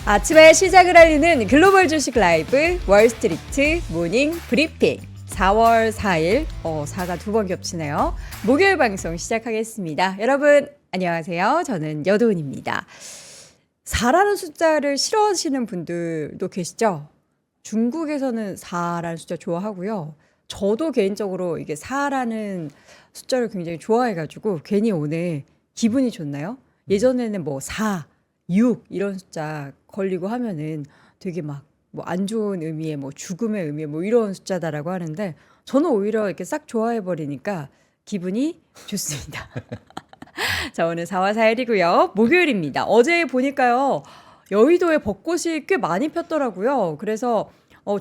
아침의 시작을 알리는 글로벌 주식 라이브 월스트리트 모닝 브리핑 4월 4일 4가 두 번 겹치네요. 목요일 방송 시작하겠습니다. 여러분 안녕하세요. 저는 여도은입니다. 4라는 숫자를 싫어하시는 분들도 계시죠? 중국에서는 4라는 숫자 좋아하고요. 저도 개인적으로 이게 4라는 숫자를 굉장히 좋아해가지고 괜히 오늘 기분이 좋나요? 예전에는 뭐 4, 6 이런 숫자 걸리고 하면은 되게 막 뭐 안 좋은 의미의 뭐 죽음의 의미 뭐 이런 숫자다라고 하는데 저는 오히려 이렇게 싹 좋아해 버리니까 기분이 좋습니다. 자, 오늘 4월 4일이고요. 목요일입니다. 어제 보니까요. 여의도에 벚꽃이 꽤 많이 폈더라고요. 그래서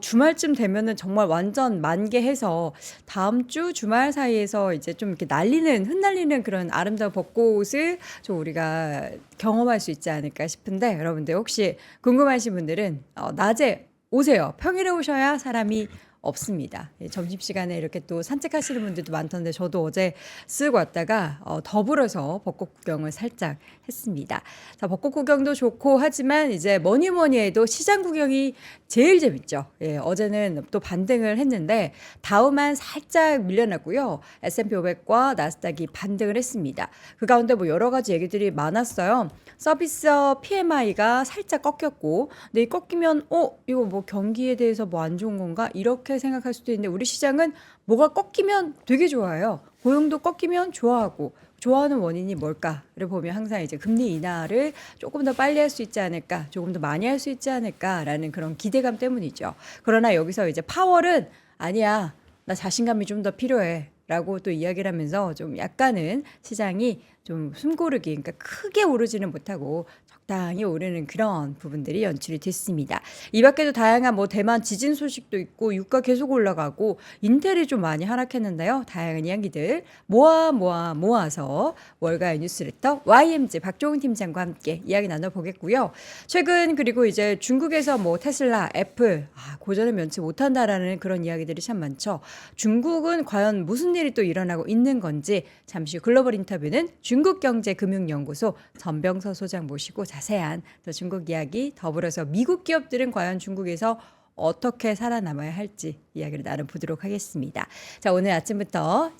주말쯤 되면은 정말 완전 만개해서 다음 주 주말 사이에서 이제 좀 이렇게 흩날리는 그런 아름다운 벚꽃을 좀 우리가 경험할 수 있지 않을까 싶은데 여러분들 혹시 궁금하신 분들은 낮에 오세요. 평일에 오셔야 사람이 없습니다. 점심시간에 이렇게 또 산책하시는 분들도 많던데 저도 어제 쓱 왔다가 더불어서 벚꽃 구경을 살짝 했습니다. 자, 벚꽃 구경도 좋고 하지만 이제 뭐니 해도 시장 구경이 제일 재밌죠. 예, 어제는 또 반등을 했는데 다우만 살짝 밀려났고요. S&P 500과 나스닥이 반등을 했습니다. 그 가운데 뭐 여러 가지 얘기들이 많았어요. 서비스업 PMI가 살짝 꺾였고 근데 이 꺾이면 이거 뭐 경기에 대해서 뭐 안 좋은 건가? 이렇게 생각할 수도 있는데 우리 시장은 뭐가 꺾이면 되게 좋아요. 고용도 꺾이면 좋아하고 좋아하는 원인이 뭘까를 보면 항상 이제 금리 인하를 조금 더 빨리 할 수 있지 않을까, 조금 더 많이 할 수 있지 않을까라는 그런 기대감 때문이죠. 그러나 여기서 이제 파월은 아니야, 나 자신감이 좀 더 필요해. 라고 또 이야기를 하면서 좀 약간은 시장이 좀 숨고르기, 그러니까 크게 오르지는 못하고 적당히 오르는 그런 부분들이 연출이 됐습니다. 이 밖에도 다양한 뭐 대만 지진 소식도 있고 유가 계속 올라가고 인텔이 좀 많이 하락했는데요. 다양한 이야기들 모아서 월가의 뉴스레터 YMG 박종훈 팀장과 함께 이야기 나눠보겠고요. 최근 그리고 이제 중국에서 뭐 테슬라, 애플 고전을 면치 못한다라는 그런 이야기들이 참 많죠. 중국은 과연 무슨 일이 또 일어나고 있는 건지 잠시 후 글로벌 인터뷰는 중국경제금융연구소 전병서 소장 모시고 자세한 또 중국 이야기 더불어서 미국 기업들은 과연 중국에서 어떻게 살아남아야 할지 이야기를 나눠보도록 하겠습니다. 자, 오늘 아침부터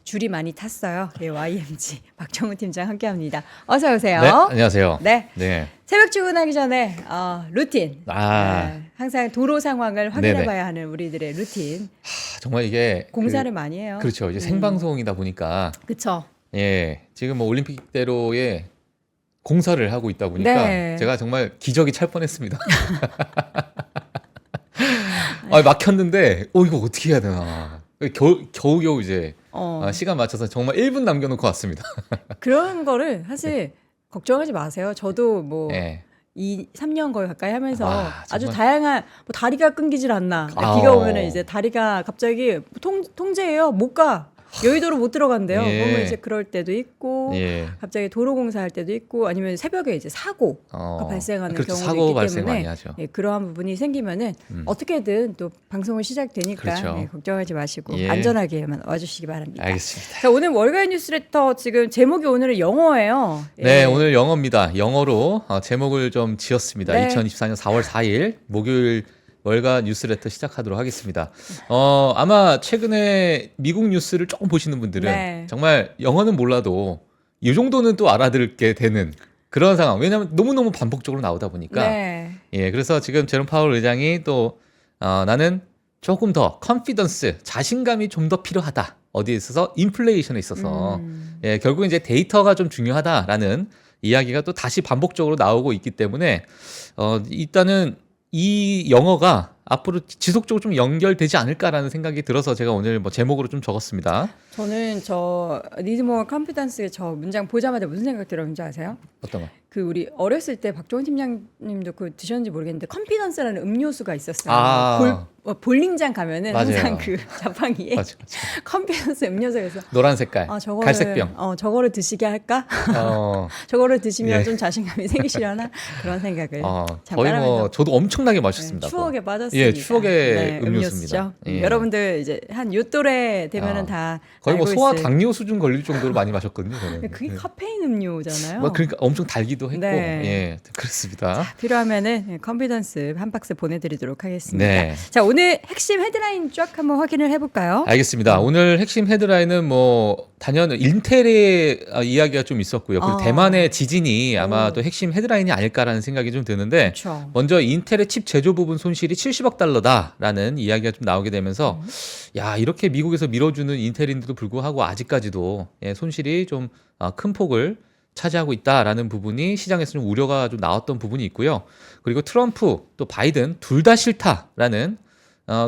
줄이 많이 탔어요. 네, YMG 박정훈 팀장 함께합니다. 어서 오세요. 네, 안녕하세요. 네. 새벽 출근하기 전에 루틴. 네, 항상 도로 상황을 확인해봐야 하는 우리들의 루틴. 정말 이게 공사를 많이 해요. 그렇죠. 이제 생방송이다 보니까. 그렇죠. 예, 지금 뭐 올림픽대로에 공사를 하고 있다 보니까 네. 제가 정말 기적이 찰 뻔했습니다. 막혔는데 이거 어떻게 해야 되나. 겨우 이제 시간 맞춰서 정말 1분 남겨놓고 왔습니다. 그런 거를 사실 걱정하지 마세요. 저도 뭐 3년 거의 가까이 하면서 아주 다양한 뭐 다리가 끊기질 않나. 비가 오면은 이제 다리가 갑자기 통제해요. 못 가. 여의도로 못 들어간대요. 그러면 이제 그럴 때도 있고 갑자기 도로 공사할 때도 있고 아니면 새벽에 이제 사고가 발생하는 그렇죠. 경우도 사고 있기 발생 때문에 많이 하죠. 그러한 부분이 생기면은 어떻게든 또 방송을 시작되니까 그렇죠. 걱정하지 마시고 안전하게만 와주시기 바랍니다. 알겠습니다. 자, 오늘 월가의 뉴스레터 지금 제목이 오늘은 영어예요. 네, 오늘 영어입니다. 영어로 제목을 좀 지었습니다. 네. 2024년 4월 4일 목요일 월가 뉴스레터 시작하도록 하겠습니다. 아마 최근에 미국 뉴스를 조금 보시는 분들은 정말 영어는 몰라도 이 정도는 또 알아듣게 되는 그런 상황. 왜냐하면 너무너무 반복적으로 나오다 보니까. 그래서 지금 제롬 파월 의장이 또 나는 조금 더 컨피던스, 자신감이 좀 더 필요하다. 어디에 있어서 인플레이션에 있어서 결국 이제 데이터가 좀 중요하다라는 이야기가 또 다시 반복적으로 나오고 있기 때문에 일단은 이 영어가 앞으로 지속적으로 좀 연결되지 않을까라는 생각이 들어서 제가 오늘 뭐 제목으로 좀 적었습니다. 저는 저 Need More Confidence 저 문장 보자마자 무슨 생각 들었는지 아세요? 어떤 거? 그 우리 어렸을 때 박종훈 팀장님도 그 드셨는지 모르겠는데 컨피던스라는 음료수가 있었어요. 볼링장 가면은 맞아요. 항상 그 자판기에 맞아. 컨피던스 음료수가 있어. 노란 색깔, 갈색병. 저거를 드시게 할까? 저거를 드시면 좀 자신감이 생기시려나? 그런 생각을 거의 뭐 저도 엄청나게 마셨습니다. 추억에 빠졌습니다. 추억의 음료수입니다. 여러분들 이제 한 요 또래 되면은 다 거의 뭐 알고 소화 있을. 당뇨 수준 걸릴 정도로 많이 마셨거든요. 저는. 그게 카페인 음료잖아요. 그러니까 엄청 달기도 있기도 했고, 네. 예, 그렇습니다. 자, 필요하면은 컨피던스 한 박스 보내드리도록 하겠습니다. 네. 자, 오늘 핵심 헤드라인 쫙 한번 확인을 해볼까요? 알겠습니다. 오늘 핵심 헤드라인은 뭐 단연 인텔의 이야기가 좀 있었고요. 그리고 대만의 지진이 아마 또 핵심 헤드라인이 아닐까라는 생각이 좀 드는데, 그쵸. 먼저 인텔의 칩 제조 부분 손실이 70억 달러다라는 이야기가 좀 나오게 되면서 야, 이렇게 미국에서 밀어주는 인텔인데도 불구하고 아직까지도 예, 손실이 좀 큰 폭을 차지하고 있다라는 부분이 시장에서 좀 우려가 좀 나왔던 부분이 있고요. 그리고 트럼프 또 바이든 둘 다 싫다라는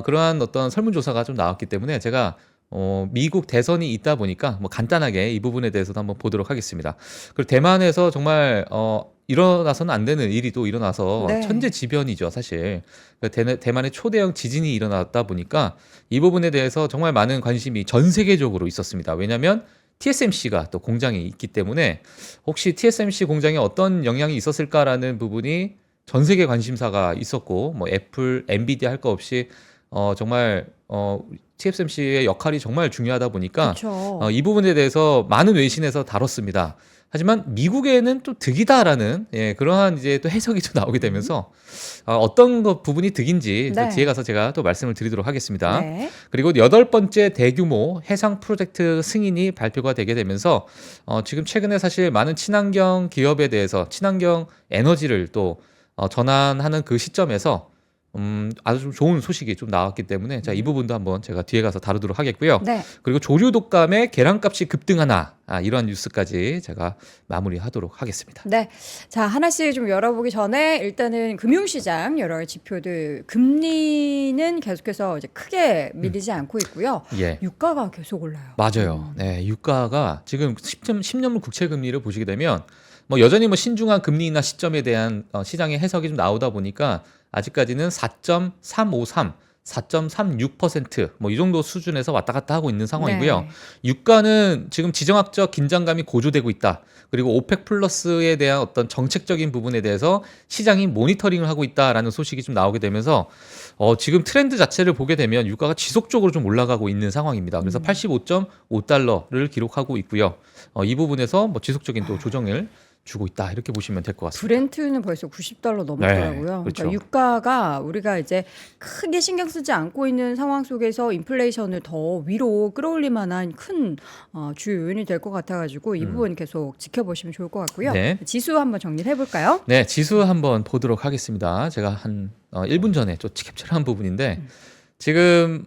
그러한 어떤 설문조사가 좀 나왔기 때문에 제가 미국 대선이 있다 보니까 뭐 간단하게 이 부분에 대해서도 한번 보도록 하겠습니다. 그리고 대만에서 정말 일어나서는 안 되는 일이 또 일어나서 네. 천재지변이죠, 사실. 대만의 초대형 지진이 일어났다 보니까 이 부분에 대해서 정말 많은 관심이 전 세계적으로 있었습니다. 왜냐하면 TSMC가 또 공장이 있기 때문에 혹시 TSMC 공장에 어떤 영향이 있었을까라는 부분이 전 세계 관심사가 있었고, 뭐 애플, 엔비디아 할 거 없이 정말 TSMC의 역할이 정말 중요하다 보니까 이 부분에 대해서 많은 외신에서 다뤘습니다. 하지만 미국에는 또 득이다라는 그러한 이제 또 해석이 좀 나오게 되면서 어떤 것 부분이 득인지 또 뒤에 가서 제가 또 말씀을 드리도록 하겠습니다. 네. 그리고 8번째 대규모 해상 프로젝트 승인이 발표가 되게 되면서 지금 최근에 사실 많은 친환경 기업에 대해서 친환경 에너지를 또 전환하는 그 시점에서 아주 좀 좋은 소식이 좀 나왔기 때문에 자, 이 부분도 한번 제가 뒤에 가서 다루도록 하겠고요. 네. 그리고 조류 독감의 계란값이 급등하나 이러한 뉴스까지 제가 마무리하도록 하겠습니다. 네. 자, 하나씩 좀 열어보기 전에 일단은 금융시장 여러 지표들 금리는 계속해서 이제 크게 밀리지 않고 있고요. 예. 유가가 계속 올라요. 맞아요. 네, 유가가 지금 10년물 국채 금리를 보시게 되면 뭐 여전히 뭐 신중한 금리나 시점에 대한 시장의 해석이 좀 나오다 보니까 아직까지는 4.353, 4.36% 뭐 이 정도 수준에서 왔다 갔다 하고 있는 상황이고요. 네. 유가는 지금 지정학적 긴장감이 고조되고 있다. 그리고 오펙 플러스에 대한 어떤 정책적인 부분에 대해서 시장이 모니터링을 하고 있다라는 소식이 좀 나오게 되면서 지금 트렌드 자체를 보게 되면 유가가 지속적으로 좀 올라가고 있는 상황입니다. 그래서 85.5달러를 기록하고 있고요. 이 부분에서 뭐 지속적인 또 조정을 주고 있다 이렇게 보시면 될 것 같습니다. 브렌트는 벌써 $90 넘었더라고요. 네, 그렇죠. 그러니까 유가가 우리가 이제 크게 신경 쓰지 않고 있는 상황 속에서 인플레이션을 더 위로 끌어올릴 만한 큰 주요 요인이 될 것 같아가지고 이 부분 계속 지켜보시면 좋을 것 같고요. 네. 지수 한번 정리를 해볼까요? 네, 지수 한번 보도록 하겠습니다. 제가 한 1분 전에 좀 캡처한 부분인데 지금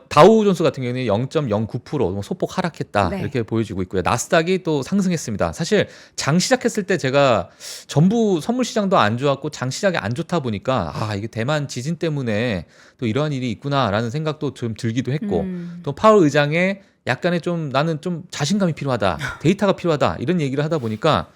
다우존스 같은 경우는 0.09% 소폭 하락했다 네. 이렇게 보여지고 있고요. 나스닥이 또 상승했습니다. 사실 장 시작했을 때 제가 전부 선물 시장도 안 좋았고 장 시작이 안 좋다 보니까 이게 대만 지진 때문에 또 이러한 일이 있구나라는 생각도 좀 들기도 했고 또 파월 의장의 약간의 좀 나는 좀 자신감이 필요하다, 데이터가 필요하다 이런 얘기를 하다 보니까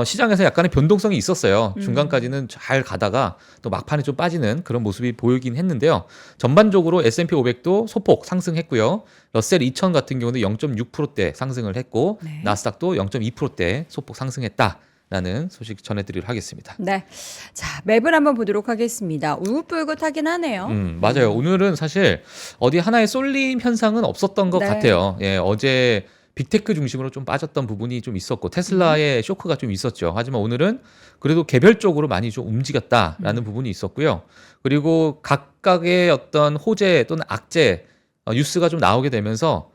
시장에서 약간의 변동성이 있었어요. 중간까지는 잘 가다가 또 막판에 좀 빠지는 그런 모습이 보이긴 했는데요. 전반적으로 S&P 500도 소폭 상승했고요. 러셀 2000 같은 경우는 0.6%대 상승을 했고 네. 나스닥도 0.2%대 소폭 상승했다라는 소식 전해드리도록 하겠습니다. 네. 자, 맵을 한번 보도록 하겠습니다. 울긋불긋하긴 하네요. 맞아요. 오늘은 사실 어디 하나의 쏠림 현상은 없었던 것 네. 같아요. 예, 어제 빅테크 중심으로 좀 빠졌던 부분이 좀 있었고 테슬라의 쇼크가 좀 있었죠. 하지만 오늘은 그래도 개별적으로 많이 좀 움직였다라는 부분이 있었고요. 그리고 각각의 어떤 호재 또는 악재 뉴스가 좀 나오게 되면서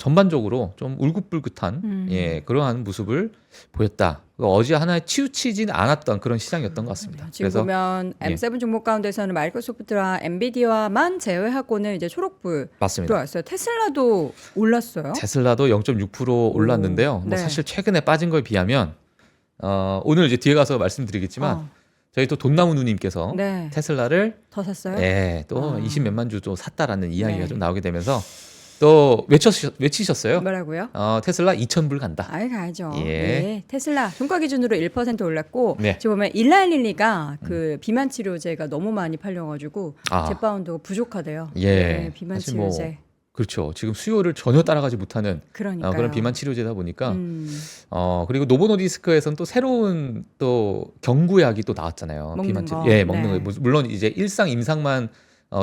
전반적으로 좀 울긋불긋한 그러한 모습을 보였다. 어제 하나에 치우치진 않았던 그런 시장이었던 것 같습니다. 지금 보면 M7 종목 가운데서는 마이크로소프트와 엔비디아만 제외하고는 이제 초록불 맞습니다. 들어왔어요. 테슬라도 올랐어요. 테슬라도 0.6% 올랐는데요. 네. 뭐 사실 최근에 빠진 거에 비하면 오늘 이제 뒤에 가서 말씀드리겠지만 저희 또 돈나무 누님께서 네. 테슬라를 더 샀어요? 또 20몇만 주 또 샀다라는 이야기가 네. 좀 나오게 되면서 또 외치셨어요. 뭐라고요? 테슬라 2,000불 간다. 가야죠. 예. 네. 테슬라 종가 기준으로 1% 올랐고 네. 지금 보면 일라일리가 그 비만 치료제가 너무 많이 팔려가지고 제파운드가 부족하대요. 예. 네, 비만 사실 뭐 치료제. 그렇죠. 지금 수요를 전혀 따라가지 못하는 그러니까요. 그런 비만 치료제다 보니까 그리고 노보노디스크에서는 또 새로운 또 경구약이 또 나왔잖아요. 먹는 비만 거. 치료. 예, 먹는 네. 거. 물론 이제 일상 임상만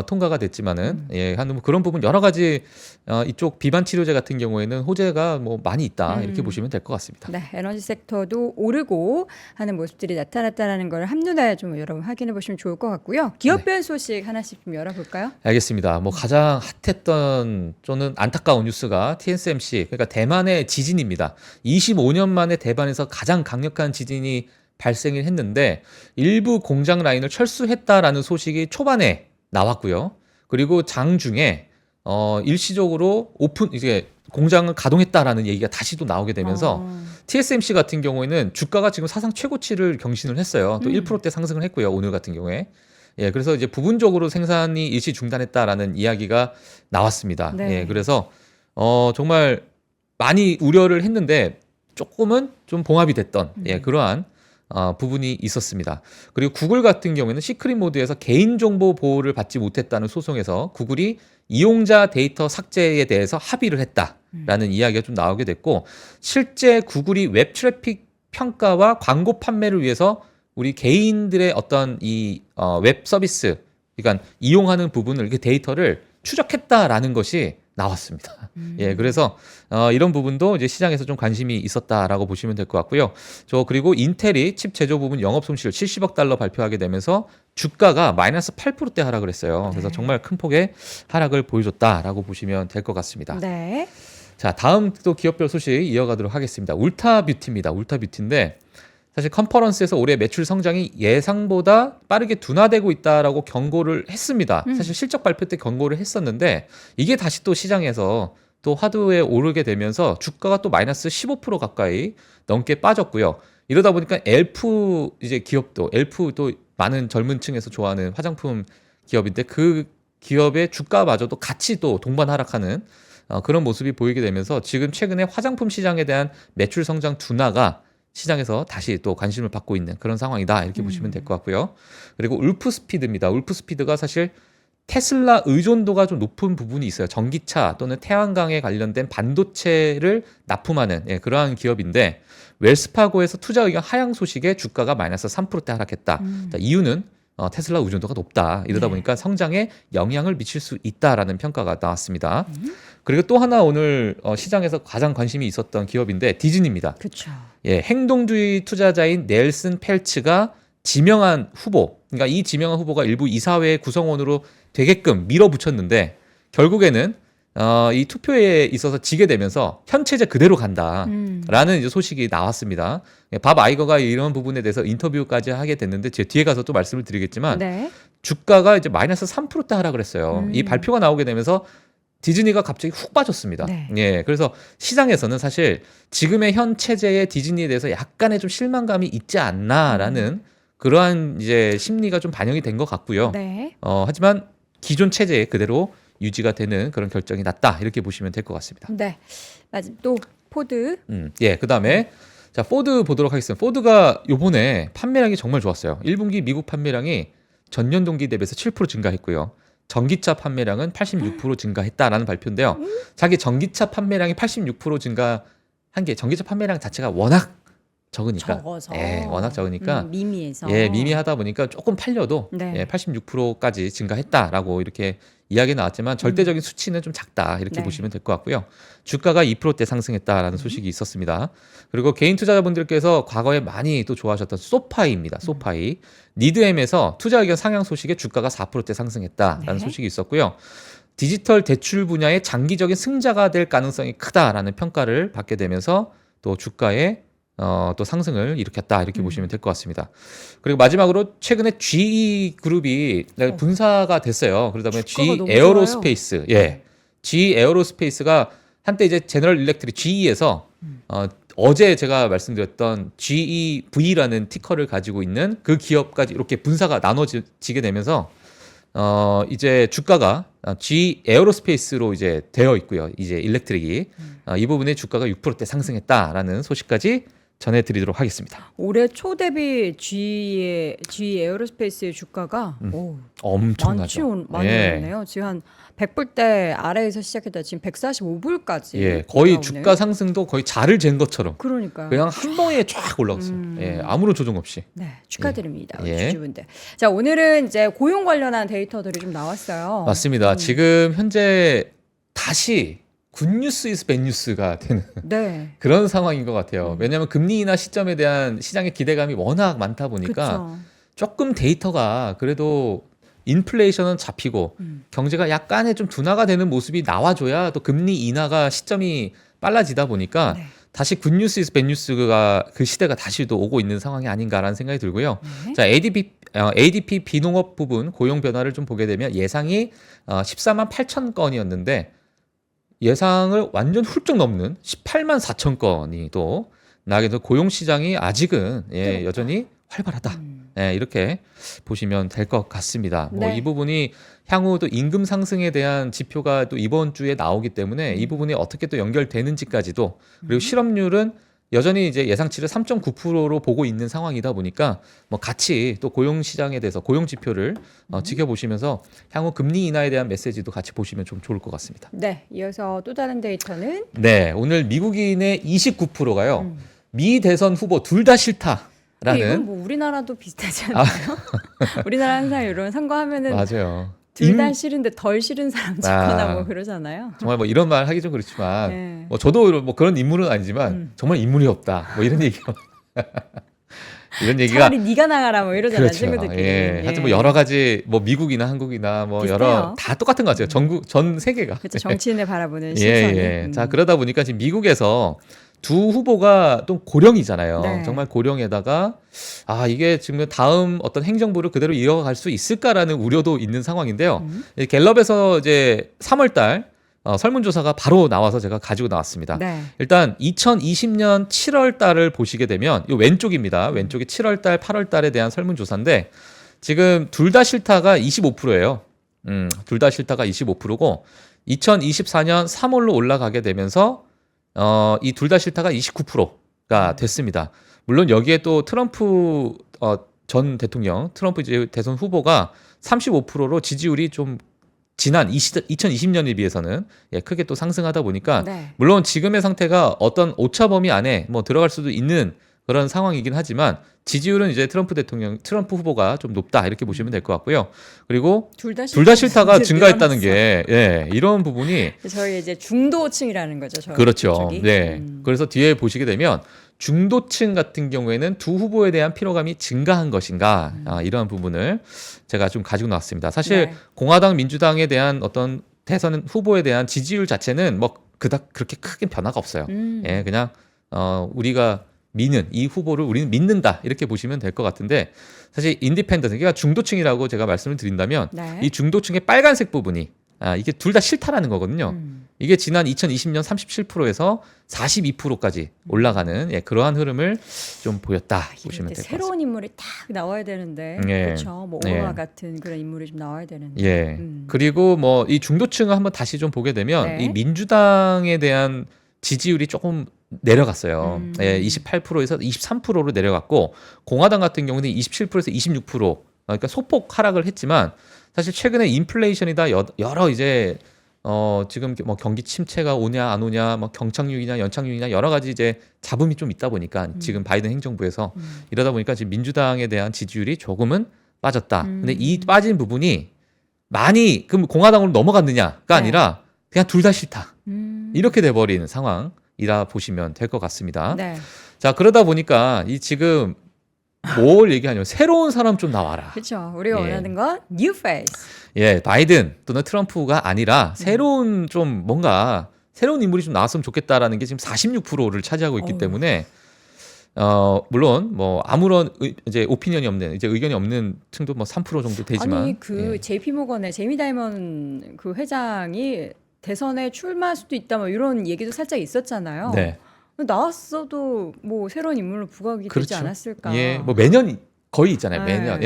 통과가 됐지만은 한 그런 부분 여러 가지 이쪽 비만 치료제 같은 경우에는 호재가 뭐 많이 있다 이렇게 보시면 될 것 같습니다. 네, 에너지 섹터도 오르고 하는 모습들이 나타났다는 걸 한눈에 좀 여러분 확인해 보시면 좋을 것 같고요. 기업별 소식 하나씩 좀 열어볼까요? 알겠습니다. 뭐 가장 핫했던 저는 안타까운 뉴스가 TSMC 그러니까 대만의 지진입니다. 25년 만에 대만에서 가장 강력한 지진이 발생을 했는데 일부 공장 라인을 철수했다라는 소식이 초반에 나왔고요. 그리고 장중에 일시적으로 이제 공장을 가동했다라는 얘기가 다시 또 나오게 되면서 TSMC 같은 경우에는 주가가 지금 사상 최고치를 경신을 했어요. 또 1%대 상승을 했고요. 오늘 같은 경우에. 예, 그래서 이제 부분적으로 생산이 일시 중단했다라는 이야기가 나왔습니다. 네. 예, 그래서 정말 많이 우려를 했는데 조금은 좀 봉합이 됐던 그러한 부분이 있었습니다. 그리고 구글 같은 경우에는 시크릿 모드에서 개인정보 보호를 받지 못했다는 소송에서 구글이 이용자 데이터 삭제에 대해서 합의를 했다라는 이야기가 좀 나오게 됐고 실제 구글이 웹 트래픽 평가와 광고 판매를 위해서 우리 개인들의 어떤 이 웹 서비스 그러니까 이용하는 부분을 이렇게 데이터를 추적했다라는 것이 나왔습니다. 예, 그래서 이런 부분도 이제 시장에서 좀 관심이 있었다라고 보시면 될 것 같고요. 그리고 인텔이 칩 제조 부분 영업 손실을 70억 달러 발표하게 되면서 주가가 마이너스 8%대 하락을 했어요. 그래서 정말 큰 폭의 하락을 보여줬다라고 보시면 될 것 같습니다. 네. 자, 다음 또 기업별 소식 이어가도록 하겠습니다. 울타뷰티입니다. 울타뷰티인데 사실 컨퍼런스에서 올해 매출 성장이 예상보다 빠르게 둔화되고 있다라고 경고를 했습니다. 사실 실적 발표 때 경고를 했었는데 이게 다시 또 시장에서 또 화두에 오르게 되면서 주가가 또 마이너스 15% 가까이 넘게 빠졌고요. 이러다 보니까 엘프 이제 기업도 엘프도 많은 젊은 층에서 좋아하는 화장품 기업인데 그 기업의 주가마저도 같이 또 동반 하락하는 그런 모습이 보이게 되면서 지금 최근에 화장품 시장에 대한 매출 성장 둔화가 시장에서 다시 또 관심을 받고 있는 그런 상황이다 이렇게 보시면 될 것 같고요. 그리고 울프스피드입니다. 울프스피드가 사실 테슬라 의존도가 좀 높은 부분이 있어요. 전기차 또는 태양광에 관련된 반도체를 납품하는 그러한 기업인데 웰스파고에서 투자 의견 하향 소식에 주가가 마이너스 3%대 하락했다. 자, 이유는 테슬라 의존도가 높다. 이러다 보니까 성장에 영향을 미칠 수 있다라는 평가가 나왔습니다. 그리고 또 하나 오늘 시장에서 가장 관심이 있었던 기업인데 디즈니입니다. 그렇죠. 예, 행동주의 투자자인 넬슨 펠츠가 지명한 후보, 그러니까 이 지명한 후보가 일부 이사회 구성원으로 되게끔 밀어붙였는데 결국에는 이 투표에 있어서 지게 되면서 현 체제 그대로 간다라는 이제 소식이 나왔습니다. 밥 아이거가 이런 부분에 대해서 인터뷰까지 하게 됐는데 제 뒤에 가서 또 말씀을 드리겠지만 네. 주가가 이제 마이너스 3%대 하락을 했어요. 이 발표가 나오게 되면서 디즈니가 갑자기 훅 빠졌습니다. 네. 예, 그래서 시장에서는 사실 지금의 현 체제의 디즈니에 대해서 약간의 좀 실망감이 있지 않나라는 그러한 이제 심리가 좀 반영이 된 것 같고요. 네. 하지만 기존 체제에 그대로 유지가 되는 그런 결정이 났다 이렇게 보시면 될 것 같습니다. 네. 마지막 또 포드. 예, 그다음에 자 포드 보도록 하겠습니다. 포드가 요번에 판매량이 정말 좋았어요. 1분기 미국 판매량이 전년 동기 대비해서 7% 증가했고요. 전기차 판매량은 86% 증가했다라는 발표인데요. 자기 전기차 판매량이 86% 증가한 게 전기차 판매량 자체가 워낙 적으니까, 적어서. 워낙 적으니까, 미미해서. 미미하다 보니까 조금 팔려도 네. 86%까지 증가했다라고 이렇게 이야기 나왔지만 절대적인 수치는 좀 작다 이렇게 네. 보시면 될 것 같고요. 주가가 2%대 상승했다라는 소식이 있었습니다. 그리고 개인 투자자분들께서 과거에 많이 또 좋아하셨던 소파이입니다. 소파이 니드엠에서 투자 의견 상향 소식에 주가가 4%대 상승했다라는 네. 소식이 있었고요. 디지털 대출 분야의 장기적인 승자가 될 가능성이 크다라는 평가를 받게 되면서 또 주가에 또 상승을 일으켰다 이렇게 보시면 될 것 같습니다. 그리고 마지막으로 최근에 GE 그룹이 분사가 됐어요. 그러다 보니 주가가 GE 너무 에어로스페이스, GE 에어로스페이스가 한때 이제 제너럴 일렉트릭 GE에서 어제 제가 말씀드렸던 GEV라는 티커를 가지고 있는 그 기업까지 이렇게 분사가 나눠지게 되면서 이제 주가가 GE 에어로스페이스로 이제 되어 있고요. 이제 일렉트릭이 이 부분에 주가가 6%대 상승했다라는 소식까지 전해드리도록 하겠습니다. 올해 초 대비 GE 에어로스페이스의 주가가 엄청나죠. 많이 올랐네요. 지금 한 100불대 아래에서 시작했다 지금 145불까지. 예, 거의 올라오네요. 주가 상승도 거의 자를 잰 것처럼 그러니까요. 그냥 한 번에 쫙 올라갔어요. 예, 아무런 조정 없이. 네, 축하드립니다. 예. 우리 주주분들. 자, 오늘은 이제 고용 관련한 데이터들이 좀 나왔어요. 맞습니다. 지금 현재 다시 굿뉴스 이스 밴뉴스가 되는 네. 그런 상황인 것 같아요. 왜냐하면 금리 인하 시점에 대한 시장의 기대감이 워낙 많다 보니까 그쵸. 조금 데이터가 그래도 인플레이션은 잡히고 경제가 약간의 좀 둔화가 되는 모습이 나와줘야 또 금리 인하가 시점이 빨라지다 보니까 네. 다시 굿뉴스 이스 밴뉴스가 그 시대가 다시 또 오고 있는 상황이 아닌가라는 생각이 들고요. 네. 자, ADP 비농업 부분 고용 변화를 좀 보게 되면 예상이 14만 8천 건이었는데 예상을 완전 훌쩍 넘는 18만 4천 건이 또 나게 돼서 고용 시장이 아직은 여전히 활발하다. 이렇게 보시면 될 것 같습니다. 네. 뭐 이 부분이 향후 또 임금 상승에 대한 지표가 또 이번 주에 나오기 때문에 이 부분이 어떻게 또 연결되는지까지도 그리고 실업률은 여전히 이제 예상치를 3.9%로 보고 있는 상황이다 보니까 뭐 같이 또 고용 시장에 대해서 고용 지표를 지켜보시면서 향후 금리 인하에 대한 메시지도 같이 보시면 좀 좋을 것 같습니다. 네, 이어서 또 다른 데이터는 네, 오늘 미국인의 29%가요. 미 대선 후보 둘 다 싫다라는. 이건 뭐 우리나라도 비슷하지 않나요? 우리나라 항상 이런 선거하면은 맞아요. 둘 다 싫은데 덜 싫은 사람 찍거나 뭐 그러잖아요. 정말 뭐 이런 말 하기 좀 그렇지만 네. 뭐 저도 뭐 그런 인물은 아니지만 정말 인물이 없다. 뭐 이런 얘기가 이런 얘기가 차라리 네가 나가라 뭐 이러잖아요, 그렇죠. 친구들끼리. 예. 하여튼 뭐 여러 가지 뭐 미국이나 한국이나 뭐 비슷해요. 여러 다 똑같은 것 같아요. 전 세계가. 그렇죠. 정치인을 바라보는 예, 시선이. 예. 자, 그러다 보니까 지금 미국에서 두 후보가 또 고령이잖아요. 네. 정말 고령에다가 이게 지금 다음 어떤 행정부를 그대로 이어갈 수 있을까라는 우려도 있는 상황인데요. 이 갤럽에서 이제 3월달 설문조사가 바로 나와서 제가 가지고 나왔습니다. 네. 일단 2020년 7월 달을 보시게 되면 이 왼쪽입니다. 왼쪽이 7월 달, 8월 달에 대한 설문조사인데 지금 둘 다 싫다가 25%예요. 둘 다 싫다가 25%고 2024년 3월로 올라가게 되면서 이 둘 다 싫다가 29%가 됐습니다. 물론 여기에 또 트럼프 전 대통령, 트럼프 이제 대선 후보가 35%로 지지율이 좀 지난 2020년에 비해서는 크게 또 상승하다 보니까 네. 물론 지금의 상태가 어떤 오차 범위 안에 뭐 들어갈 수도 있는 그런 상황이긴 하지만 지지율은 이제 트럼프 후보가 좀 높다 이렇게 보시면 될 것 같고요. 그리고 둘 다 싫다가 증가했다는 게 이런 부분이 저희 이제 중도층이라는 거죠. 저희 그렇죠. 쪽이. 네. 그래서 뒤에 보시게 되면 중도층 같은 경우에는 두 후보에 대한 피로감이 증가한 것인가 이러한 부분을 제가 좀 가지고 나왔습니다. 사실 네. 공화당 민주당에 대한 어떤 대선 후보에 대한 지지율 자체는 뭐 그닥 그렇게 크게 변화가 없어요. 예, 그냥 우리가 미는 이 후보를 우리는 믿는다 이렇게 보시면 될 것 같은데 사실 인디펜던트 그러니까 중도층이라고 제가 말씀을 드린다면 네. 이 중도층의 빨간색 부분이 이게 둘 다 싫다라는 거거든요. 이게 지난 2020년 37%에서 42%까지 올라가는 그러한 흐름을 좀 보였다 보시면 될 것 같습니다. 새로운 인물이 딱 나와야 되는데 예. 그렇죠. 뭐 예. 오바마 같은 그런 인물이 좀 나와야 되는데. 예. 그리고 뭐 이 중도층을 한번 다시 좀 보게 되면 네. 이 민주당에 대한 지지율이 조금 내려갔어요. 28%에서 23%로 내려갔고 공화당 같은 경우는 27%에서 26%. 그러니까 소폭 하락을 했지만 사실 최근에 인플레이션이다 여러 이제 지금 뭐 경기 침체가 오냐 안 오냐 뭐 경착륙이냐 연착륙이냐 여러 가지 이제 잡음이 좀 있다 보니까 지금 바이든 행정부에서 이러다 보니까 지금 민주당에 대한 지지율이 조금은 빠졌다. 근데 이 빠진 부분이 많이 그럼 공화당으로 넘어갔느냐가 네. 아니라 그냥 둘 다 싫다. 이렇게 돼버리는 상황이라 보시면 될 것 같습니다. 네. 자 그러다 보니까 이 지금 뭘 얘기하냐면 새로운 사람 좀 나와라. 그렇죠. 우리가 예. 원하는 건 뉴 페이스. 예, 바이든 또는 트럼프가 아니라 새로운 좀 뭔가 새로운 인물이 좀 나왔으면 좋겠다라는 게 지금 46%를 차지하고 있기 때문에 물론 뭐 아무런 이제 오피니언이 없는 이제 의견이 없는 층도 뭐 3% 정도 되지만 아니 그 JP 모건의 제이미 다이먼 그 회장이 대선에 출마할 수도 있다 뭐 이런 얘기도 살짝 있었잖아요. 네. 나왔어도 뭐 새로운 인물로 부각이 되지 그렇죠. 않았을까. 예, 뭐 매년 거의 있잖아요. 네. 매년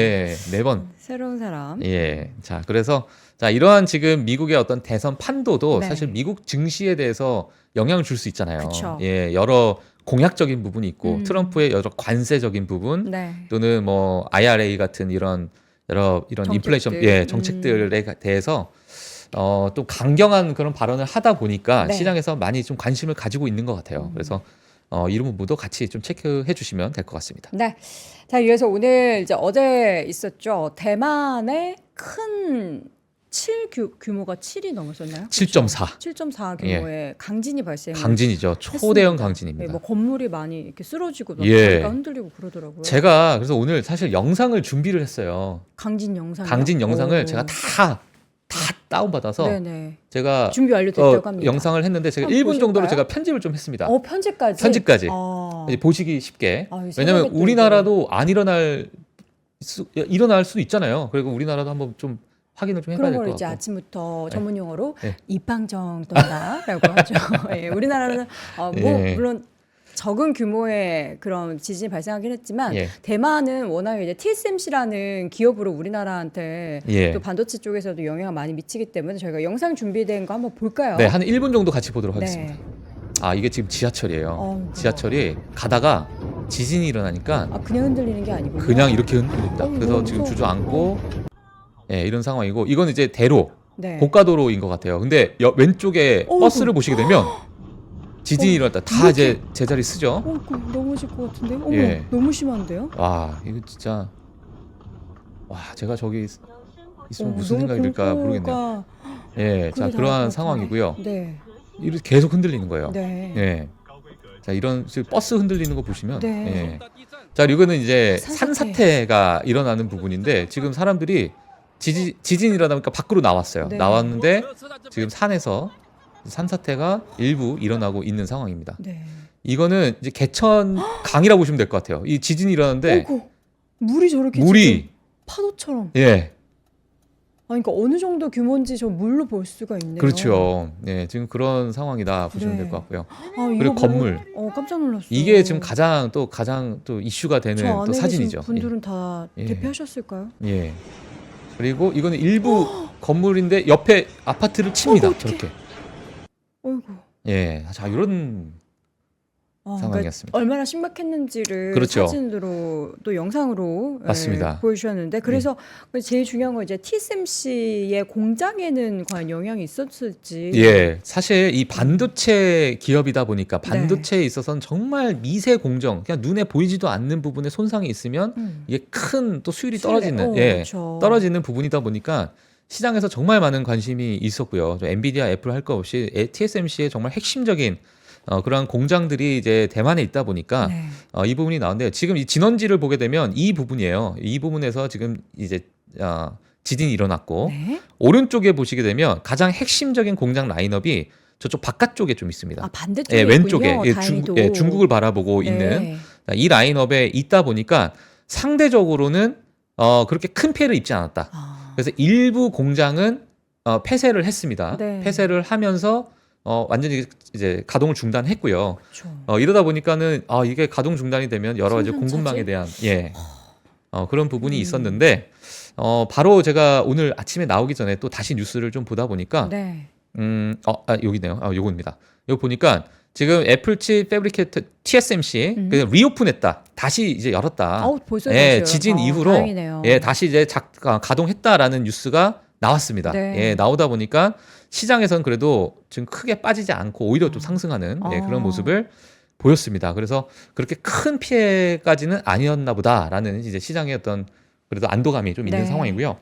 매번 새로운 사람. 예. 자, 그래서 자, 이러한 지금 미국의 어떤 대선 판도도 네. 사실 미국 증시에 대해서 영향을 줄 수 있잖아요. 그쵸. 예, 여러 공약적인 부분이 있고 트럼프의 여러 관세적인 부분 네. 또는 뭐 IRA 같은 이런 여러 이런 정책들. 인플레이션 정책들에 대해서 또 강경한 그런 발언을 하다 보니까 네. 시장에서 많이 좀 관심을 가지고 있는 것 같아요. 그래서 이런 부분도 같이 좀 체크해 주시면 될 것 같습니다. 네. 자, 이어서 오늘 이제 어제 있었죠. 대만의 큰 규모가 7이 넘었었나요? 7.4. 7.4 규모의 강진이 발생. 강진이죠. 초대형 강진입니다. 네, 뭐 건물이 많이 이렇게 쓰러지고 막 예. 다리가 흔들리고 그러더라고요. 제가 그래서 오늘 사실 영상을 준비를 했어요. 강진 영상. 강진 영상을 제가 다 다운받아서 네네. 제가 준비 완료됐다고 합니다. 영상을 했는데 제가 한번 1분 정도로 보실까요? 제가 편집을 좀 했습니다. 편집까지. 편집까지. 아. 이제 보시기 쉽게. 아유, 왜냐면 새벽에 또 우리나라도 안 일어날 수도 있잖아요. 그리고 우리나라도 한번 좀 확인을 좀 해봐야 그런 될 걸 것 이제 같고. 아침부터 네. 전문 용어로 네. 입방정 떤다라고 하죠. 예, 우리나라는 예. 물론 적은 규모의 그런 지진이 발생하긴 했지만 예. 대만은 워낙에 이제 TSMC라는 기업으로 우리나라한테 예. 또 반도체 쪽에서도 영향을 많이 미치기 때문에 저희가 영상 준비된 거 한번 볼까요? 네, 한 1분 정도 같이 보도록 하겠습니다. 네. 아, 이게 지금 지하철이에요. 어우. 지하철이 가다가 지진이 일어나니까 그냥 흔들리는 게 아니고 그냥 이렇게 흔들린다. 어우, 그래서 너무 지금 무서워. 주저앉고 이런 상황이고 이건 이제 대로 네. 고가도로인 것 같아요. 근데 왼쪽에 어이구. 버스를 보시게 되면 지진이 일어났다. 다 이제 제자리 쓰죠. 넘어질 것 같은데요? 어머, 예. 너무 심한데요? 와, 이거 진짜 제가 저기 있으면 무슨 너무 생각이 들까 모르겠네요. 예, 자 그게 그러한 나을 것 상황이고요. 같은데. 네. 이렇게 계속 흔들리는 거예요. 네. 예. 자 이런 지금 버스 흔들리는 거 보시면, 네. 예. 자 이거는 이제 산사태. 산사태가 일어나는 부분인데 지금 사람들이 지진이 일어나니까 밖으로 나왔어요. 네. 나왔는데 지금 산에서 산사태가 일부 일어나고 있는 상황입니다. 네. 이거는 이제 개천 강이라고 보시면 될 것 같아요. 이 지진이 일어나는데 어이구, 물이 저렇게 물이 지금 파도처럼. 예, 그러니까 어느 정도 규모인지 저 물로 볼 수가 있네요. 그렇죠. 예, 지금 그런 상황이다 보시면 네. 될 것 같고요. 이거 그리고 보고, 건물. 깜짝 놀랐어요. 이게 지금 가장 또 이슈가 되는 저 안에 또 사진이죠. 계신 분들은 다 예. 대피하셨을까요? 예. 그리고 이거는 일부 건물인데 옆에 아파트를 칩니다. 어떡해. 저렇게. 어이구. 예. 자, 이런 상황이었습니다. 그러니까 얼마나 신박했는지를 그렇죠. 사진으로 또 영상으로 맞습니다. 보여주셨는데 그래서 제일 중요한 건 이제 TSMC의 공장에는 과연 영향이 있었을지. 예. 사실 이 반도체 기업이다 보니까 반도체에 있어서는 정말 미세 공정, 그냥 눈에 보이지도 않는 부분에 손상이 있으면 이게 큰 또 수율이 떨어지는 그렇죠. 떨어지는 부분이다 보니까 시장에서 정말 많은 관심이 있었고요. 엔비디아, 애플 할 거 없이 TSMC의 정말 핵심적인 그런 공장들이 이제 대만에 있다 보니까 네. 이 부분이 나오는데 지금 이 진원지를 보게 되면 이 부분이에요. 이 부분에서 지금 이제 지진이 일어났고 네. 오른쪽에 보시게 되면 가장 핵심적인 공장 라인업이 저쪽 바깥쪽에 좀 있습니다. 반대쪽에 예, 왼쪽에 있군요. 다행히도. 중국을 바라보고 네. 있는 이 라인업에 있다 보니까 상대적으로는 그렇게 큰 피해를 입지 않았다. 그래서 일부 공장은 폐쇄를 했습니다. 네. 폐쇄를 하면서 완전히 이제 가동을 중단했고요. 그렇죠. 이러다 보니까는 이게 가동 중단이 되면 여러 가지 생산 공급망에 차질? 대한 그런 부분이 있었는데 바로 제가 오늘 아침에 나오기 전에 또 다시 뉴스를 좀 보다 보니까 네. 여기네요. 요겁니다. 여기 보니까 지금 애플칩 패브리케이터 TSMC 그냥 리오픈했다. 다시 이제 열었다. 벌써 예, 열었어요. 지진 이후로 다행이네요. 다시 이제 가동했다라는 뉴스가 나왔습니다. 네. 나오다 보니까 시장에서는 그래도 지금 크게 빠지지 않고 오히려 좀 상승하는 그런 모습을 보였습니다. 그래서 그렇게 큰 피해까지는 아니었나 보다라는 이제 시장의 어떤 그래도 안도감이 좀 있는 네. 상황이고요.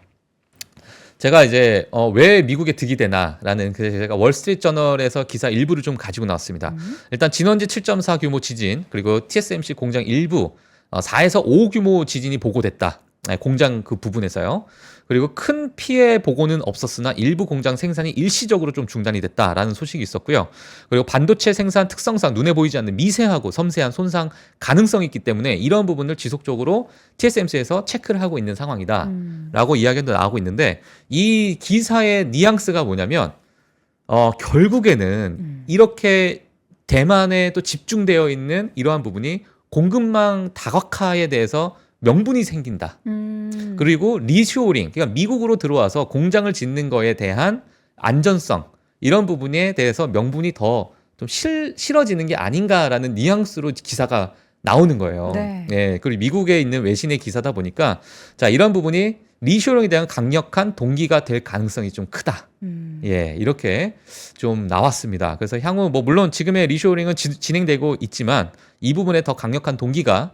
제가 이제 왜 미국에 득이 되나라는 제가 월스트리트 저널에서 기사 일부를 좀 가지고 나왔습니다. 일단 진원지 7.4 규모 지진 그리고 TSMC 공장 일부 4에서 5 규모 지진이 보고됐다. 공장 그 부분에서요. 그리고 큰 피해 보고는 없었으나 일부 공장 생산이 일시적으로 좀 중단이 됐다라는 소식이 있었고요. 그리고 반도체 생산 특성상 눈에 보이지 않는 미세하고 섬세한 손상 가능성이 있기 때문에 이런 부분을 지속적으로 TSMC에서 체크를 하고 있는 상황이다라고 이야기도 나오고 있는데 이 기사의 뉘앙스가 뭐냐면 결국에는 이렇게 대만에 또 집중되어 있는 이러한 부분이 공급망 다각화에 대해서 명분이 생긴다. 그리고 리쇼어링, 그러니까 미국으로 들어와서 공장을 짓는 거에 대한 안전성 이런 부분에 대해서 명분이 더 좀 싫어지는 게 아닌가라는 뉘앙스로 기사가 나오는 거예요. 네. 예, 그리고 미국에 있는 외신의 기사다 보니까 자, 이런 부분이 리쇼링에 대한 강력한 동기가 될 가능성이 좀 크다. 예, 이렇게 좀 나왔습니다. 그래서 향후 뭐 물론 지금의 리쇼링은 진행되고 있지만 이 부분에 더 강력한 동기가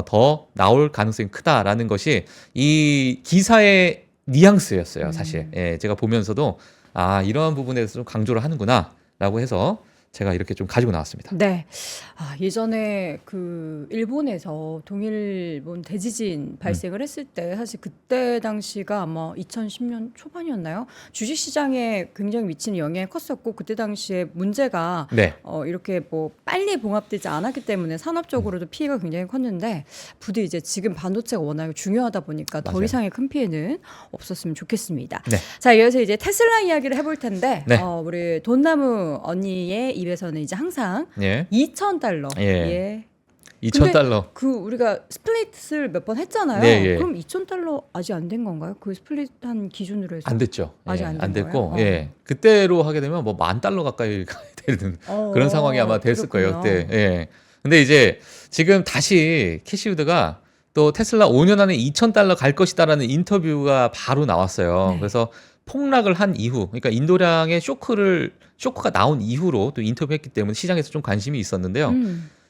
더 나올 가능성이 크다라는 것이 이 기사의 뉘앙스였어요, 사실. 예, 제가 보면서도 아, 이러한 부분에 대해서 좀 강조를 하는구나라고 해서 제가 이렇게 좀 가지고 나왔습니다. 네. 예전에 그 일본에서 동일본 대지진 발생을 했을 때 사실 그때 당시가 아마 2010년 초반이었나요? 주식시장에 굉장히 미치는 영향이 컸었고 그때 당시에 문제가 네. 이렇게 뭐 빨리 봉합되지 않았기 때문에 산업적으로도 피해가 굉장히 컸는데 부디 이제 지금 반도체가 워낙 중요하다 보니까 더 맞아요. 이상의 큰 피해는 없었으면 좋겠습니다. 네. 자, 이어서 이제 테슬라 이야기를 해볼 텐데 네. 우리 돈나무 언니의 입에서는 이제 항상 예. 2,000달러. 예. 근데 2,000달러. 그 우리가 스플릿을 몇 번 했잖아요. 네, 예. 그럼 2,000달러 아직 안 된 건가요? 그 스플릿한 기준으로 해서 안 됐죠. 아직 예, 안 된 안 됐고, 거예요? 예. 그때로 하게 되면 뭐 10,000달러 가까이 가야 되는 그런 상황이 아마 됐을 거예요, 그렇군요. 그때. 예. 근데 이제 지금 다시 캐시우드가 또 테슬라 5년 안에 2,000달러 갈 것이다라는 인터뷰가 바로 나왔어요. 네. 그래서 폭락을 한 이후, 그러니까 인도량의 쇼크가 나온 이후로 또 인터뷰했기 때문에 시장에서 좀 관심이 있었는데요.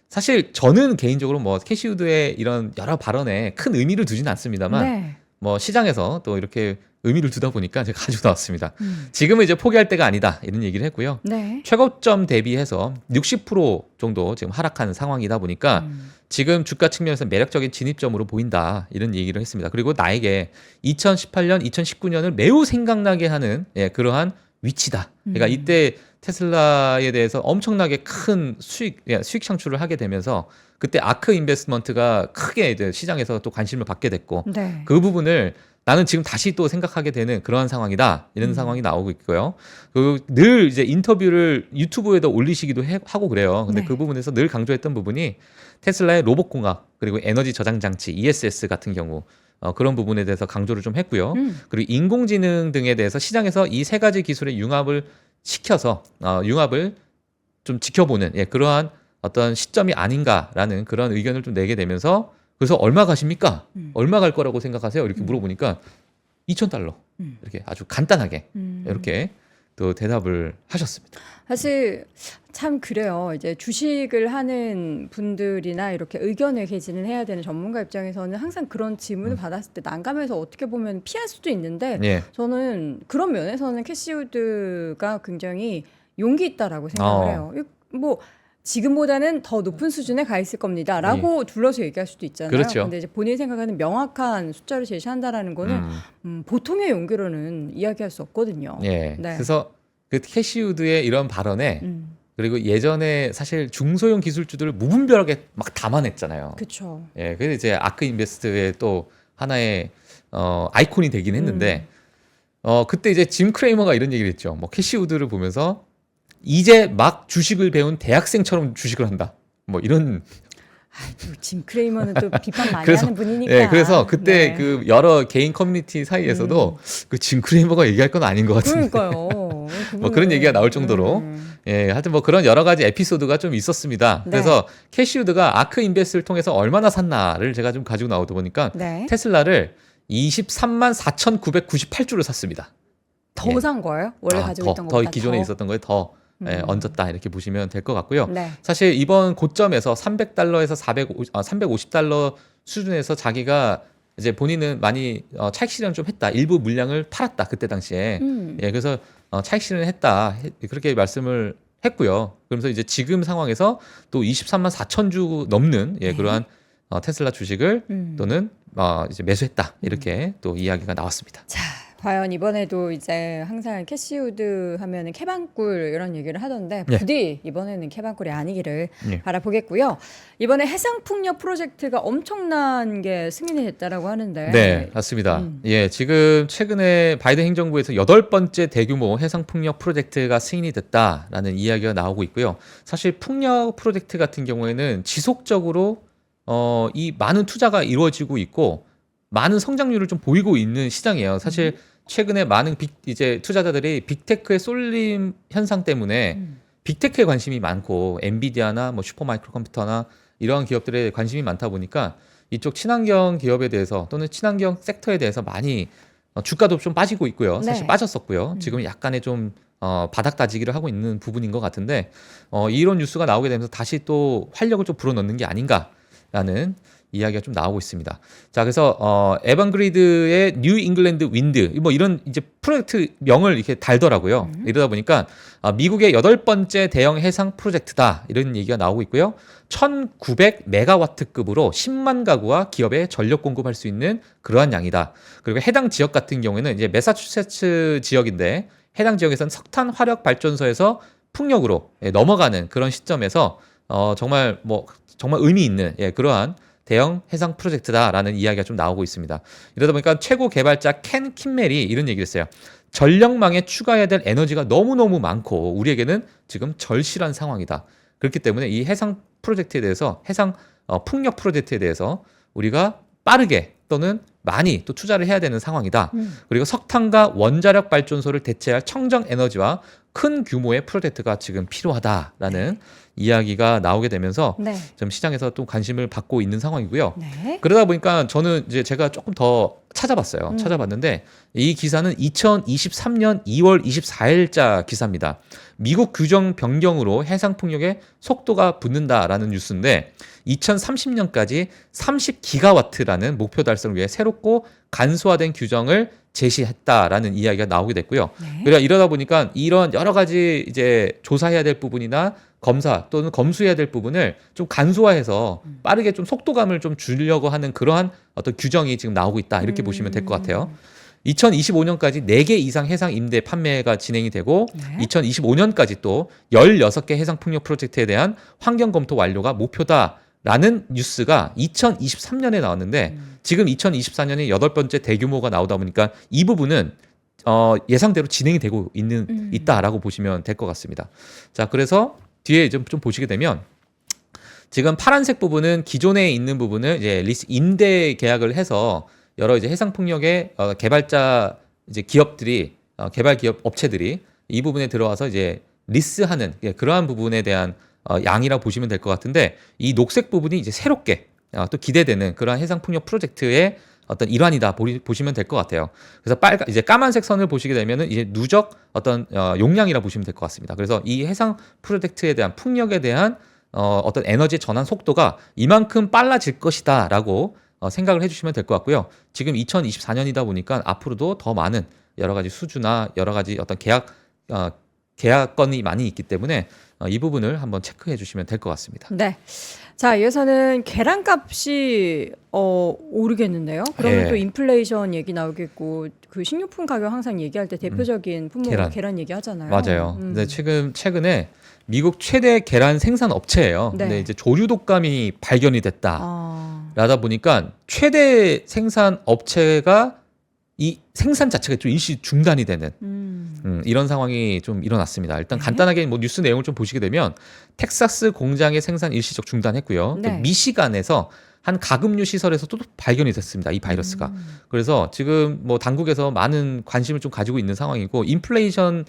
사실 저는 개인적으로 뭐 캐시우드의 이런 여러 발언에 큰 의미를 두진 않습니다만 네. 뭐 시장에서 또 이렇게 의미를 두다 보니까 제가 가지고 나왔습니다. 지금은 이제 포기할 때가 아니다 이런 얘기를 했고요. 네. 최고점 대비해서 60% 정도 지금 하락하는 상황이다 보니까 지금 주가 측면에서 매력적인 진입점으로 보인다 이런 얘기를 했습니다. 그리고 나에게 2018년, 2019년을 매우 생각나게 하는 그러한 위치다. 그러니까 이때 테슬라에 대해서 엄청나게 큰 수익 창출을 하게 되면서 그때 아크 인베스트먼트가 크게 이제 시장에서 또 관심을 받게 됐고 네. 그 부분을 나는 지금 다시 또 생각하게 되는 그러한 상황이다. 이런 상황이 나오고 있고요. 늘 이제 인터뷰를 유튜브에도 올리시기도 하고 그래요. 근데 네. 그 부분에서 늘 강조했던 부분이 테슬라의 로봇공학 그리고 에너지 저장 장치 ESS 같은 경우 그런 부분에 대해서 강조를 좀 했고요. 그리고 인공지능 등에 대해서 시장에서 이 세 가지 기술의 융합을 시켜서 융합을 좀 지켜보는 그러한 어떤 시점이 아닌가라는 그런 의견을 좀 내게 되면서 그래서 얼마 가십니까? 얼마 갈 거라고 생각하세요? 이렇게 물어보니까 2,000달러 이렇게 아주 간단하게 이렇게 또 대답을 하셨습니다. 사실 참 그래요. 이제 주식을 하는 분들이나 이렇게 의견을 개진을 해야 되는 전문가 입장에서는 항상 그런 질문을 받았을 때 난감해서 어떻게 보면 피할 수도 있는데 예. 저는 그런 면에서는 캐시우드가 굉장히 용기 있다라고 생각을 해요. 뭐 지금보다는 더 높은 수준에 가 있을 겁니다라고 둘러서 얘기할 수도 있잖아요. 그렇죠. 근데 이제 본인이 생각하는 명확한 숫자를 제시한다라는 거는 보통의 용기로는 이야기할 수 없거든요. 예. 네. 그래서 그 캐시우드의 이런 발언에 그리고 예전에 사실 중소형 기술주들을 무분별하게 막 담아냈잖아요. 그렇죠. 예. 그래서 이제 아크 인베스트의 또 하나의 아이콘이 되긴 했는데 그때 이제 짐 크레이머가 이런 얘기를 했죠. 뭐 캐시우드를 보면서 이제 막 주식을 배운 대학생처럼 주식을 한다. 뭐 이런. 짐 크레이머는 또 비판 많이 그래서, 하는 분이니까. 예, 그래서 그때 네. 그 여러 개인 커뮤니티 사이에서도 그 짐 크레이머가 얘기할 건 아닌 것 같은데. 그러니까요. 뭐 그런 얘기가 나올 정도로. 예, 하여튼 뭐 그런 여러 가지 에피소드가 좀 있었습니다. 네. 그래서 캐시우드가 아크 인베스트를 통해서 얼마나 샀나를 제가 좀 가지고 나오다 보니까 네. 테슬라를 23만 4,998주를 샀습니다. 더 산 거예요? 원래 가지고 있던 것보다 더 기존에 있었던 거에 더 얹었다 이렇게 보시면 될 것 같고요. 네. 사실 이번 고점에서 300달러에서 350달러 수준에서 자기가 이제 본인은 많이 차익 실현 좀 했다. 일부 물량을 팔았다. 그때 당시에. 예, 그래서 차익 실현을 했다. 그렇게 말씀을 했고요. 그러면서 이제 지금 상황에서 또 23만 4천 주 넘는 그러한 테슬라 주식을 또는 이제 매수했다. 이렇게 또 이야기가 나왔습니다. 자, 과연 이번에도 이제 항상 캐시우드 하면은 캐방꿀 이런 얘기를 하던데 예. 부디 이번에는 캐방꿀이 아니기를 예. 바라보겠고요. 이번에 해상풍력 프로젝트가 엄청난 게 승인이 됐다라고 하는데. 네, 맞습니다. 예, 지금 최근에 바이든 행정부에서 8번째 대규모 해상 풍력 프로젝트가 승인이 됐다라는 이야기가 나오고 있고요. 사실 풍력 프로젝트 같은 경우에는 지속적으로 이 많은 투자가 이루어지고 있고 많은 성장률을 좀 보이고 있는 시장이에요. 사실 최근에 많은 이제 투자자들이 빅테크의 쏠림 현상 때문에 빅테크에 관심이 많고 엔비디아나 뭐 슈퍼마이크로 컴퓨터나 이러한 기업들에 관심이 많다 보니까 이쪽 친환경 기업에 대해서 또는 친환경 섹터에 대해서 많이 주가도 좀 빠지고 있고요. 사실 네. 빠졌었고요. 지금은 약간의 좀 바닥 다지기를 하고 있는 부분인 것 같은데 이런 뉴스가 나오게 되면서 다시 또 활력을 좀 불어넣는 게 아닌가라는 이야기가 좀 나오고 있습니다. 자, 그래서 에반그리드의 뉴 잉글랜드 윈드 뭐 이런 이제 프로젝트 명을 이렇게 달더라고요. 이러다 보니까 미국의 8번째 대형 해상 프로젝트다 이런 얘기가 나오고 있고요. 1900메가와트급으로 10만 가구와 기업에 전력 공급할 수 있는 그러한 양이다. 그리고 해당 지역 같은 경우에는 이제 매사추세츠 지역인데 해당 지역에서는 석탄 화력 발전소에서 풍력으로 넘어가는 그런 시점에서 정말 의미 있는 그러한 대형 해상 프로젝트다라는 이야기가 좀 나오고 있습니다. 이러다 보니까 최고 개발자 켄 킴멜이 이런 얘기를 했어요. 전력망에 추가해야 될 에너지가 너무너무 많고 우리에게는 지금 절실한 상황이다. 그렇기 때문에 이 해상 프로젝트에 대해서 해상 풍력 프로젝트에 대해서 우리가 빠르게 또는 많이 또 투자를 해야 되는 상황이다. 그리고 석탄과 원자력 발전소를 대체할 청정 에너지와 큰 규모의 프로젝트가 지금 필요하다라는 이야기가 나오게 되면서 네. 좀 시장에서 또 관심을 받고 있는 상황이고요. 네. 그러다 보니까 저는 이제 제가 조금 더 찾아봤어요. 찾아봤는데 이 기사는 2023년 2월 24일자 기사입니다. 미국 규정 변경으로 해상 풍력에 속도가 붙는다라는 뉴스인데 2030년까지 30기가와트라는 목표 달성을 위해 새롭고 간소화된 규정을 제시했다라는 이야기가 나오게 됐고요. 네. 그러니까 이러다 보니까 이런 여러 가지 이제 조사해야 될 부분이나 검사 또는 검수해야 될 부분을 좀 간소화해서 빠르게 좀 속도감을 좀 주려고 하는 그러한 어떤 규정이 지금 나오고 있다. 이렇게 보시면 될 것 같아요. 2025년까지 4개 이상 해상 임대 판매가 진행이 되고 네. 2025년까지 또 16개 해상 풍력 프로젝트에 대한 환경 검토 완료가 목표다라는 뉴스가 2023년에 나왔는데 지금 2024년에 8번째 대규모가 나오다 보니까 이 부분은 예상대로 진행이 되고 있다라고 보시면 될 것 같습니다. 자, 그래서 뒤에 좀 보시게 되면 지금 파란색 부분은 기존에 있는 부분을 이제 리스 임대 계약을 해서 여러 이제 해상 풍력의 개발자 이제 기업들이 개발 기업 업체들이 이 부분에 들어와서 이제 리스하는 그러한 부분에 대한 양이라고 보시면 될 것 같은데 이 녹색 부분이 이제 새롭게 또 기대되는 그러한 해상 풍력 프로젝트의 어떤 일환이다 보시면 될 것 같아요. 그래서 이제 까만색 선을 보시게 되면은 이제 누적 어떤 용량이라 보시면 될 것 같습니다. 그래서 이 해상 프로젝트에 대한 풍력에 대한 어떤 에너지 전환 속도가 이만큼 빨라질 것이다라고 생각을 해주시면 될 것 같고요. 지금 2024년이다 보니까 앞으로도 더 많은 여러 가지 수주나 여러 가지 어떤 계약건이 많이 있기 때문에 이 부분을 한번 체크해 주시면 될 것 같습니다. 네. 자, 이어서는 계란값이 오르겠는데요. 그러면 예. 또 인플레이션 얘기 나오겠고 그 식료품 가격 항상 얘기할 때 대표적인 품목으로 계란 얘기 하잖아요. 맞아요. 근데 최근에 미국 최대 계란 생산 업체예요. 네. 근데 이제 조류 독감이 발견이 됐다라다 보니까 최대 생산 업체가 이 생산 자체가 좀 일시 중단이 되는 이런 상황이 좀 일어났습니다. 일단 간단하게 뭐 뉴스 내용을 좀 보시게 되면 텍사스 공장의 생산 일시적 중단했고요. 네. 또 미시간에서 한 가금류 시설에서 또 발견이 됐습니다. 이 바이러스가. 그래서 지금 뭐 당국에서 많은 관심을 좀 가지고 있는 상황이고 인플레이션의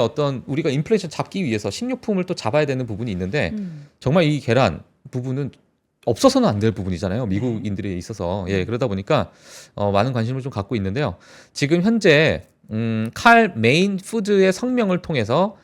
어떤 우리가 인플레이션 잡기 위해서 식료품을 또 잡아야 되는 부분이 있는데 정말 이 계란 부분은 없어서는 안 될 부분이잖아요. 미국인들에 있어서. 그러다 보니까 많은 관심을 좀 갖고 있는데요. 지금 현재 칼 메인 푸드의 성명을 통해서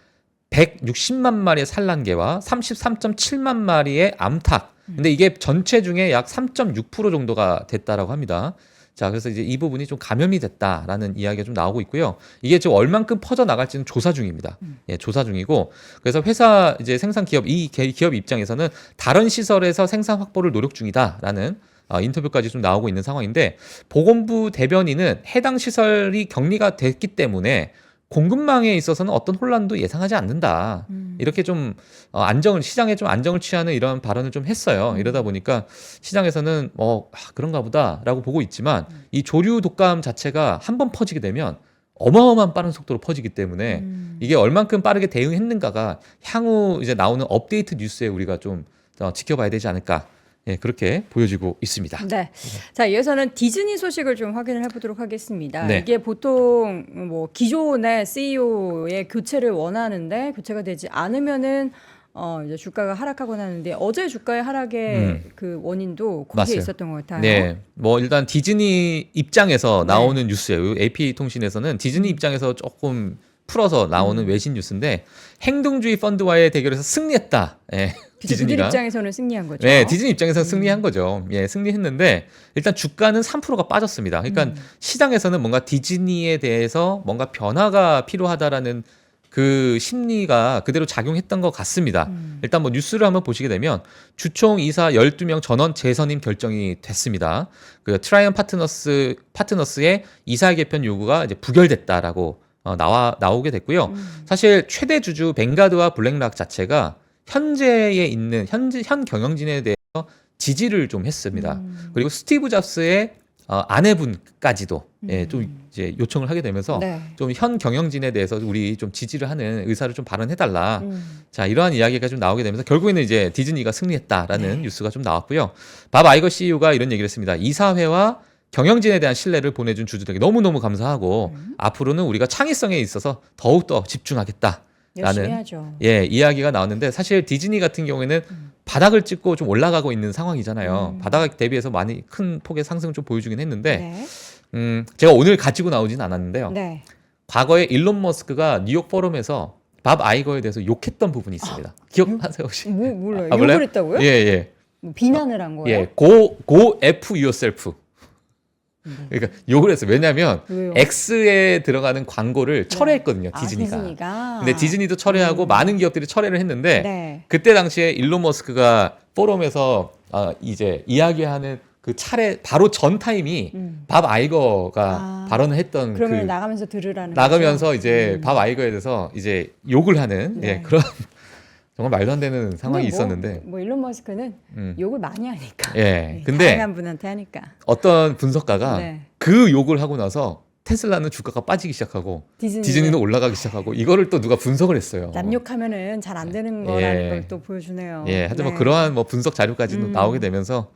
160만 마리의 산란개와 33.7만 마리의 암탉. 근데 이게 전체 중에 약 3.6% 정도가 됐다라고 합니다. 자, 그래서 이제 이 부분이 좀 감염이 됐다라는 이야기가 좀 나오고 있고요. 이게 지금 얼만큼 퍼져 나갈지는 조사 중입니다. 조사 중이고, 그래서 회사 이제 생산 기업 이 기업 입장에서는 다른 시설에서 생산 확보를 노력 중이다라는 인터뷰까지 좀 나오고 있는 상황인데 보건부 대변인은 해당 시설이 격리가 됐기 때문에 공급망에 있어서는 어떤 혼란도 예상하지 않는다. 이렇게 좀 시장에 좀 안정을 취하는 이런 발언을 좀 했어요. 이러다 보니까 시장에서는 그런가 보다라고 보고 있지만 이 조류 독감 자체가 한번 퍼지게 되면 어마어마한 빠른 속도로 퍼지기 때문에 이게 얼만큼 빠르게 대응했는가가 향후 이제 나오는 업데이트 뉴스에 우리가 좀 지켜봐야 되지 않을까. 예, 그렇게 보여지고 있습니다. 네. 자, 이어서는 디즈니 소식을 좀 확인을 해보도록 하겠습니다. 네. 이게 보통 뭐 기존의 CEO의 교체를 원하는데 교체가 되지 않으면은 이제 주가가 하락하곤 하는데 어제 주가의 하락의 그 원인도 거기에 맞아요. 있었던 것 같아요. 네, 뭐 일단 디즈니 입장에서 네. 나오는 뉴스예요. AP 통신에서는 디즈니 입장에서 조금 풀어서 나오는 외신 뉴스인데 행동주의 펀드와의 대결에서 승리했다. 예, 그들 디즈니가. 입장에서는 승리한 거죠. 네, 디즈니 입장에서 승리한 거죠. 예, 승리했는데 일단 주가는 3%가 빠졌습니다. 그러니까 시장에서는 뭔가 디즈니에 대해서 뭔가 변화가 필요하다라는 그 심리가 그대로 작용했던 것 같습니다. 일단 뭐 뉴스를 한번 보시게 되면 주총 이사 12명 전원 재선임 결정이 됐습니다. 그 트라이언 파트너스의 이사 개편 요구가 이제 부결됐다라고 나오게 됐고요. 사실 최대 주주 뱅가드와 블랙락 자체가 현재에 있는 현 경영진에 대해서 지지를 좀 했습니다. 그리고 스티브 잡스의 아내분까지도 예, 좀 이제 요청을 하게 되면서 네. 좀 현 경영진에 대해서 우리 좀 지지를 하는 의사를 좀 발언해달라. 자, 이러한 이야기가 좀 나오게 되면서 결국에는 이제 디즈니가 승리했다라는 뉴스가 좀 나왔고요. 밥 아이거 CEO가 이런 얘기를 했습니다. 이사회와 경영진에 대한 신뢰를 보내준 주주들에게 너무너무 감사하고 앞으로는 우리가 창의성에 있어서 더욱더 집중하겠다. 열심히 라는 하죠. 예, 이야기가 나왔는데 사실 디즈니 같은 경우에는 바닥을 찍고 좀 올라가고 있는 상황이잖아요. 바닥 대비해서 많이 큰 폭의 상승을 좀 보여주긴 했는데 네. 제가 오늘 가지고 나오진 않았는데요. 네. 과거에 일론 머스크가 뉴욕 포럼에서 밥 아이거에 대해서 욕했던 부분이 있습니다. 기억하세요 혹시? 몰라요. 아, 몰라요? 욕을 했다고요? 예, 예. 뭐 비난을 한 거예요? 예, go F yourself. 그러니까 욕을 했어요. 왜냐하면 왜요? X에 들어가는 광고를 철회했거든요. 디즈니가. 디즈니가. 근데 디즈니도 철회하고 많은 기업들이 철회를 했는데 네. 그때 당시에 일론 머스크가 포럼에서 이제 이야기하는 그 차례 바로 전 타임이 밥 아이거가 발언을 했던 그러면 나가면서 들으라는 나가면서 거죠? 이제 밥 아이거에 대해서 이제 욕을 하는 네. 예, 그런 정말 말도 안 되는 상황이 근데 있었는데 뭐 일론 머스크는 욕을 많이 하니까. 예. 네, 근데 다양한 분한테 하니까. 어떤 분석가가 네. 그 욕을 하고 나서 테슬라는 주가가 빠지기 시작하고 디즈니는 올라가기 시작하고 이거를 또 누가 분석을 했어요. 남욕하면은 잘 안 되는 예. 거라는 걸 또 보여주네요. 예, 하여튼 뭐 네. 그러한 뭐 분석 자료까지도 나오게 되면서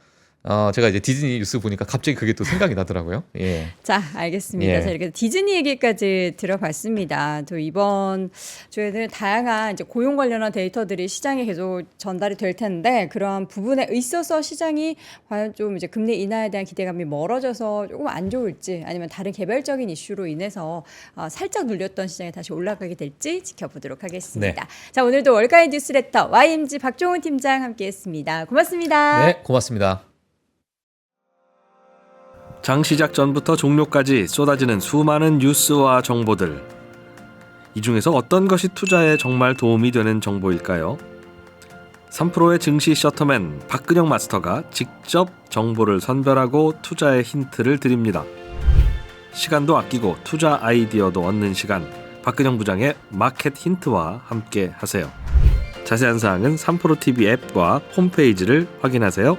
제가 이제 디즈니 뉴스 보니까 갑자기 그게 또 생각이 나더라고요. 예. 자, 알겠습니다. 예. 자, 이렇게 디즈니 얘기까지 들어봤습니다. 또 이번 주에는 다양한 이제 고용 관련한 데이터들이 시장에 계속 전달이 될 텐데 그런 부분에 있어서 시장이 과연 좀 이제 금리 인하에 대한 기대감이 멀어져서 조금 안 좋을지 아니면 다른 개별적인 이슈로 인해서 살짝 눌렸던 시장에 다시 올라가게 될지 지켜보도록 하겠습니다. 네. 자, 오늘도 월가의 뉴스레터 YMG 박종훈 팀장 함께했습니다. 고맙습니다. 네, 고맙습니다. 장 시작 전부터 종료까지 쏟아지는 수많은 뉴스와 정보들. 이 중에서 어떤 것이 투자에 정말 도움이 되는 정보일까요? 3프로의 증시 셔터맨 박근영 마스터가 직접 정보를 선별하고 투자의 힌트를 드립니다. 시간도 아끼고 투자 아이디어도 얻는 시간, 박근영 부장의 마켓 힌트와 함께 하세요. 자세한 사항은 3프로 TV 앱과 홈페이지를 확인하세요.